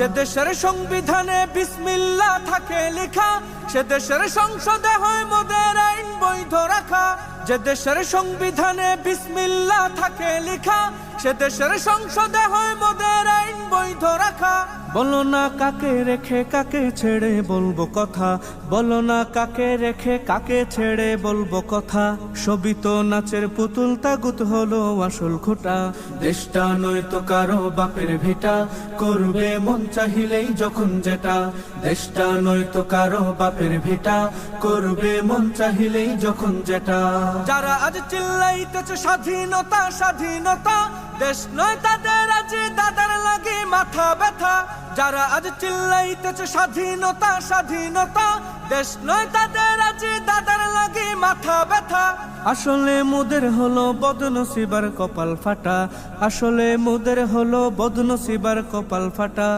যে দেশের সংবিধানে বিসমিল্লাহ থাকে লেখা, সে দেশের সংসদে হয় মোদের আইন বৈধ রাখা। যে দেশের সংবিধানে বিসমিল্লাহ থাকে লেখা, সে দেশের সংসদে হয় মোদের আইন বৈধ রাখা। বলো না কাকে রেখে কাকে ছেড়ে বলবো কথা, বলো না কাকে রেখে কাকে ছেড়ে বলবো কথা। সবই তো নাচের পুতুল, তাগুত হলো আসল খোটা। দেশটা নয়তো কারো বাপের ভিটা, করবে মন চাহিলেই যখন যেটা। দেশটা নয়তো কারো বাপের ভিটা, করবে মন চাহিলেই যখন যেটা। যারা আজ চিল্লাইতেছে স্বাধীনতা স্বাধীনতা, দেশ নয় তাদের আজ দাদার লাগে মাথা ব্যথা। যারা আজ চিল্লাইতেছে স্বাধীনতা স্বাধীনতা, দেশ নয় তাদের আজ দাদার লাগে মাথা ব্যথা। আসলে মোদের হলো বদনসিবার কপাল ফাটা, আসলে মোদের হলো বদনসিবার কপাল ফাটা।